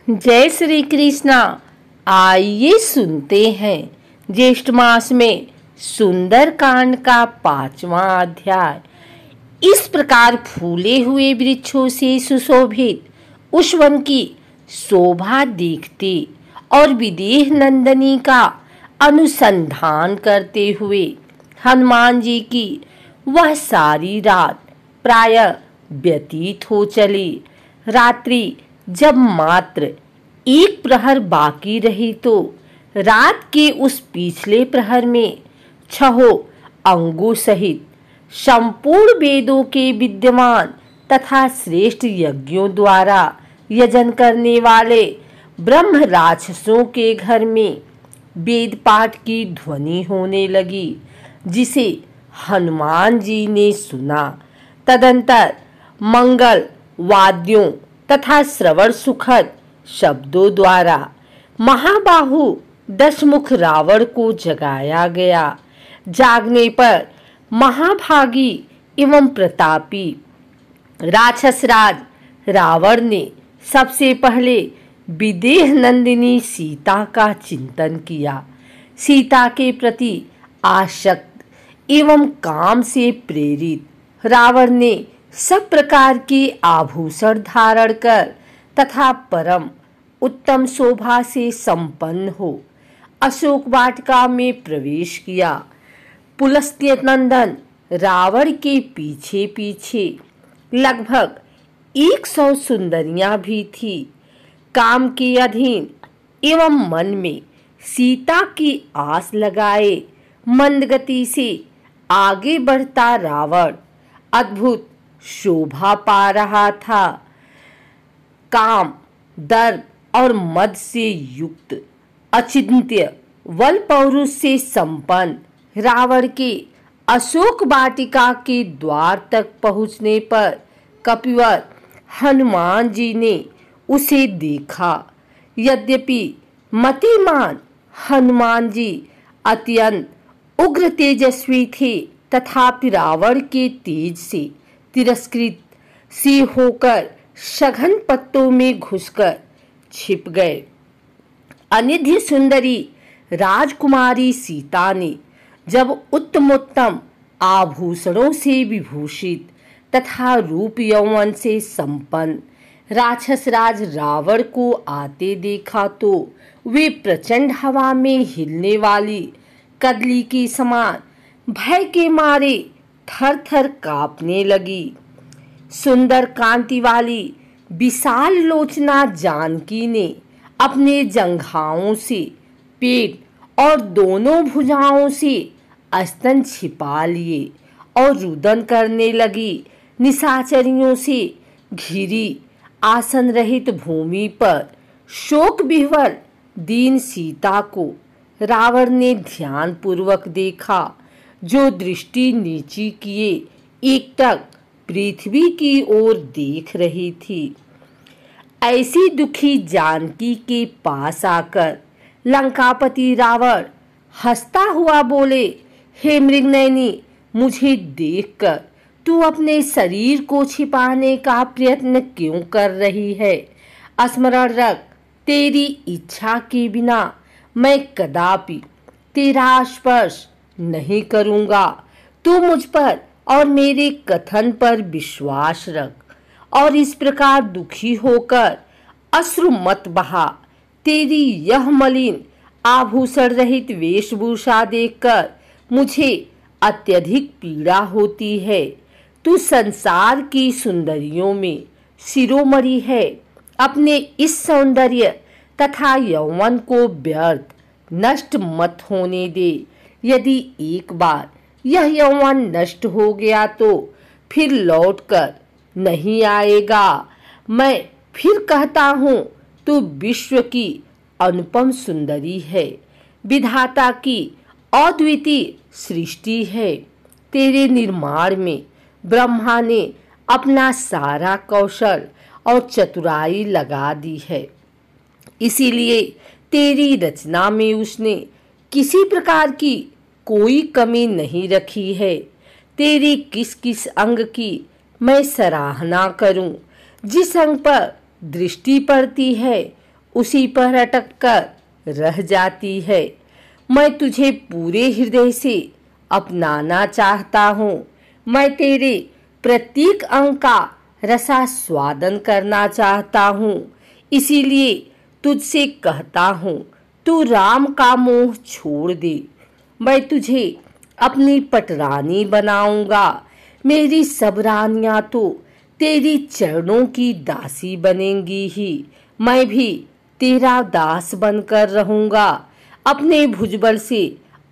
जय श्री कृष्णा। आइए सुनते हैं ज्येष्ठ मास में सुंदर कांड का 5वां अध्याय। इस प्रकार फूले हुए वृक्षों से सुशोभित उस वन की शोभा देखते और विदेह नंदिनी का अनुसंधान करते हुए हनुमान जी की वह सारी रात प्रायः व्यतीत हो चली। रात्रि जब मात्र एक प्रहर बाकी रही तो रात के उस पिछले प्रहर में 6 अंगों सहित संपूर्ण वेदों के विद्यमान तथा श्रेष्ठ यज्ञों द्वारा यजन करने वाले ब्रह्म राक्षसों के घर में वेद पाठ की ध्वनि होने लगी, जिसे हनुमान जी ने सुना। तदंतर मंगल वाद्यों तथा श्रवण सुखद शब्दों द्वारा महाबाहु दशमुख रावण को जगाया गया। जागने पर महाभागी एवं प्रतापी राक्षस राज रावण ने सबसे पहले विदेह नंदिनी सीता का चिंतन किया। सीता के प्रति आसक्त एवं काम से प्रेरित रावण ने सब प्रकार के आभूषण धारण कर तथा परम उत्तम शोभा से संपन्न हो अशोक वाटिका में प्रवेश किया। पुलस्त्य नंदन रावण के पीछे पीछे लगभग 100 सुंदरियां भी थी। काम के अधीन एवं मन में सीता की आस लगाए मंद गति से आगे बढ़ता रावण अद्भुत शोभा पा रहा था। काम, दर्प और मद से युक्त अचिंत्य बल पौरुष से संपन्न रावण के अशोक वाटिका के द्वार तक पहुंचने पर कपिवर हनुमान जी ने उसे देखा। यद्यपि मतिमान हनुमान जी अत्यंत उग्र तेजस्वी थे, तथापि रावण के तेज से तिरस्कृत सी होकर सघन पत्तों में घुसकर छिप गए। अनिध्य सुंदरी राजकुमारी सीता ने जब उत्तमोत्तम आभूषणों से विभूषित तथा रूप यौवन से संपन्न राक्षस राज रावण को आते देखा तो वे प्रचंड हवा में हिलने वाली कदली के समान भय के मारे थर थर कांपने लगी। सुंदर कांति वाली विशाल लोचना जानकी ने अपने जंघाओं से पेट और दोनों भुजाओं से स्तन छिपा लिए और रुदन करने लगी। निशाचरियों से घिरी आसन रहित भूमि पर शोक विह्वल दीन सीता को रावण ने ध्यान पूर्वक देखा, जो दृष्टि नीची किए एकटक पृथ्वी की ओर देख रही थी। ऐसी दुखी जानकी के पास आकर लंकापति रावण हंसता हुआ बोले, हे मृगनयनी, मुझे देखकर तू अपने शरीर को छिपाने का प्रयत्न क्यों कर रही है? स्मरण रख, तेरी इच्छा के बिना मैं कदापि तेरा स्पर्श नहीं करूंगा। तू मुझ पर और मेरे कथन पर विश्वास रख और इस प्रकार दुखी होकर अश्रु मत बहा। तेरी यह मलिन आभूषण रहित वेशभूषा देखकर मुझे अत्यधिक पीड़ा होती है। तू संसार की सुंदरियों में शिरोमणि है। अपने इस सौंदर्य तथा यौवन को व्यर्थ नष्ट मत होने दे। यदि एक बार यह यौवन नष्ट हो गया तो फिर लौटकर नहीं आएगा। मैं फिर कहता हूँ, तू विश्व की अनुपम सुंदरी है, विधाता की अद्वितीय सृष्टि है। तेरे निर्माण में ब्रह्मा ने अपना सारा कौशल और चतुराई लगा दी है। इसीलिए तेरी रचना में उसने किसी प्रकार की कोई कमी नहीं रखी है। तेरी किस किस अंग की मैं सराहना करूं? जिस अंग पर दृष्टि पड़ती है उसी पर अटक कर रह जाती है। मैं तुझे पूरे हृदय से अपनाना चाहता हूँ। मैं तेरे प्रत्येक अंग का रसास्वादन करना चाहता हूँ। इसीलिए तुझसे कहता हूँ, तू राम का मोह छोड़ दे। मैं तुझे अपनी पटरानी बनाऊंगा। मेरी सब रानियां तो तेरी चरणों की दासी बनेंगी ही। मैं भी तेरा दास बनकर रहूंगा। अपने भुजबल से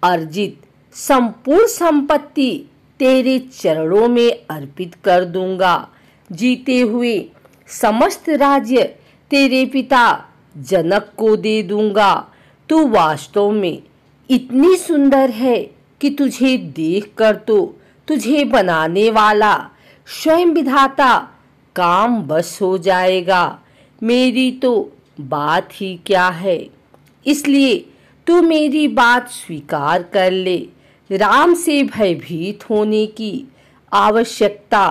अर्जित संपूर्ण संपत्ति तेरे चरणों में अर्पित कर दूंगा। जीते हुए समस्त राज्य तेरे पिता जनक को दे दूंगा। तू वास्तव में इतनी सुंदर है कि तुझे देखकर तो तुझे बनाने वाला स्वयं विधाता काम बस हो जाएगा। मेरी तो बात ही क्या है, इसलिए तू मेरी बात स्वीकार कर ले। राम से भयभीत होने की आवश्यकता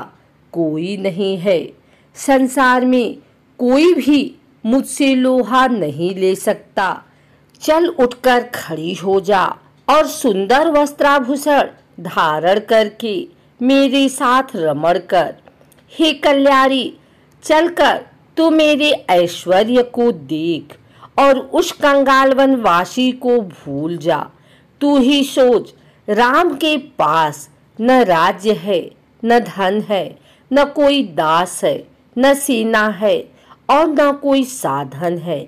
कोई नहीं है। संसार में कोई भी मुझसे लोहा नहीं ले सकता। चल उठकर खड़ी हो जा और सुंदर वस्त्राभूषण धारण करके मेरे साथ रमण कर। हे कल्याणी, चलकर तू मेरे ऐश्वर्य को देख और उस कंगाल वनवासी को भूल जा। तू ही सोच, राम के पास न राज्य है, न धन है, न कोई दास है, न सेना है और न कोई साधन है।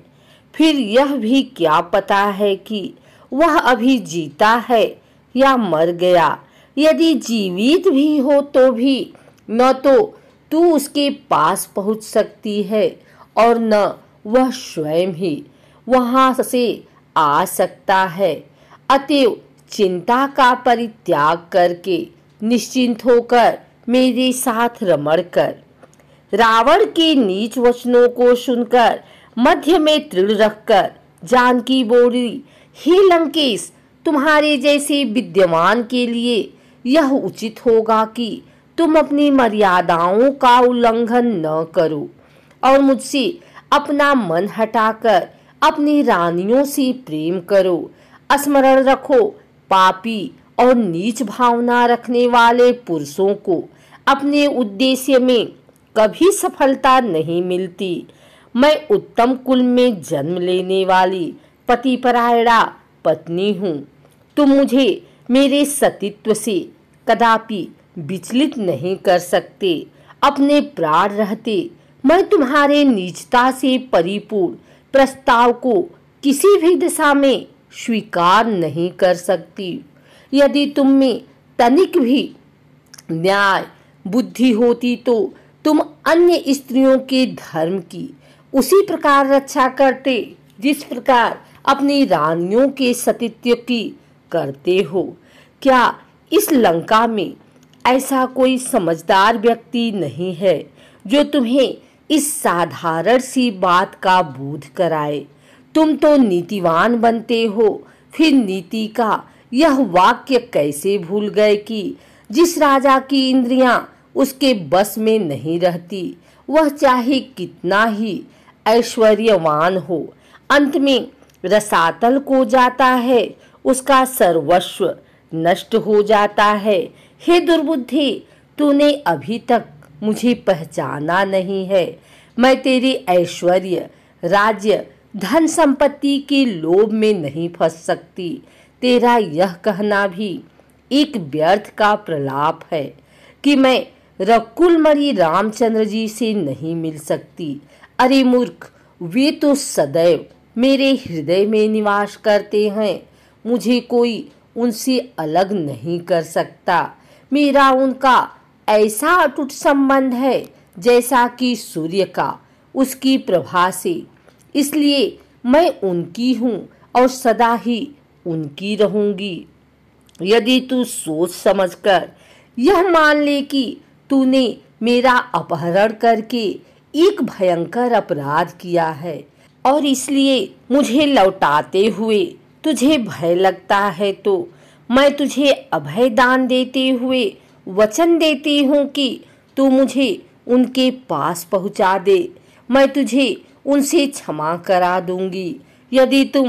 फिर यह भी क्या पता है कि वह अभी जीता है या मर गया। यदि जीवित भी हो तो भी न तो तू उसके पास पहुंच सकती है और न वह स्वयं ही वहां से आ सकता है। अतएव चिंता का परित्याग करके निश्चिंत होकर मेरे साथ रमण कर। रावण के नीच वचनों को सुनकर मध्य में दृढ़ रखकर जानकी बोली, हे लंकेश, तुम्हारे जैसे विद्यमान के लिए यह उचित होगा कि तुम अपनी मर्यादाओं का उल्लंघन न करो और मुझसे अपना मन हटाकर अपनी रानियों से प्रेम करो। स्मरण रखो, पापी और नीच भावना रखने वाले पुरुषों को अपने उद्देश्य में कभी सफलता नहीं मिलती। मैं उत्तम कुल में जन्म लेने वाली पतिपरायणा पत्नी हूँ। तुम मुझे मेरे सतीत्व से कदापि विचलित नहीं कर सकते। अपने प्राण रहते मैं तुम्हारे नीचता से परिपूर्ण प्रस्ताव को किसी भी दिशा में स्वीकार नहीं कर सकती। यदि तुम में तनिक भी न्याय बुद्धि होती तो तुम अन्य स्त्रियों के धर्म की उसी प्रकार रक्षा करते जिस प्रकार अपनी रानियों के सतीत्व की करते हो। क्या इस लंका में ऐसा कोई समझदार व्यक्ति नहीं है जो तुम्हें इस साधारण सी बात का बोध कराए? तुम तो नीतिवान बनते हो, फिर नीति का यह वाक्य कैसे भूल गए कि जिस राजा की इंद्रियां उसके बस में नहीं रहती, वह चाहे कितना ही ऐश्वर्यवान हो, अंत में रसातल को जाता है, उसका सर्वस्व नष्ट हो जाता है। हे दुर्बुद्धि, तूने अभी तक मुझे पहचाना नहीं है। मैं तेरे ऐश्वर्य, राज्य, धन संपत्ति के लोभ में नहीं फंस सकती। तेरा यह कहना भी एक व्यर्थ का प्रलाप है कि मैं रकुलमणि रामचंद्र जी से नहीं मिल सकती। अरे मूर्ख, वे तो सदैव मेरे हृदय में निवास करते हैं। मुझे कोई उनसे अलग नहीं कर सकता। मेरा उनका ऐसा अटूट संबंध है जैसा कि सूर्य का उसकी प्रभा से। इसलिए मैं उनकी हूँ और सदा ही उनकी रहूंगी। यदि तू सोच समझकर यह मान ले कि तूने मेरा अपहरण करके एक भयंकर अपराध किया है और इसलिए मुझे लौटाते हुए तुझे भय लगता है, तो मैं तुझे अभय दान देते हुए वचन देती हूँ कि तू मुझे उनके पास पहुँचा दे। मैं तुझे उनसे क्षमा करा दूंगी। यदि तुम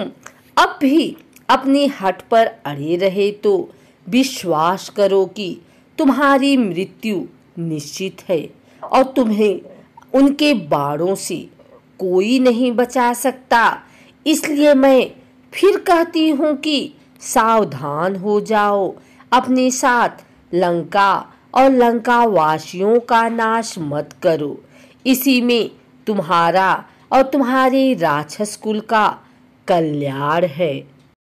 अब भी अपनी हठ पर अड़े रहे तो विश्वास करो कि तुम्हारी मृत्यु निश्चित है और तुम्हें उनके बाणों से कोई नहीं बचा सकता। इसलिए मैं फिर कहती हूँ कि सावधान हो जाओ, अपने साथ लंका और लंका वासियों का नाश मत करो। इसी में तुम्हारा और तुम्हारे राक्षस कुल का कल्याण है।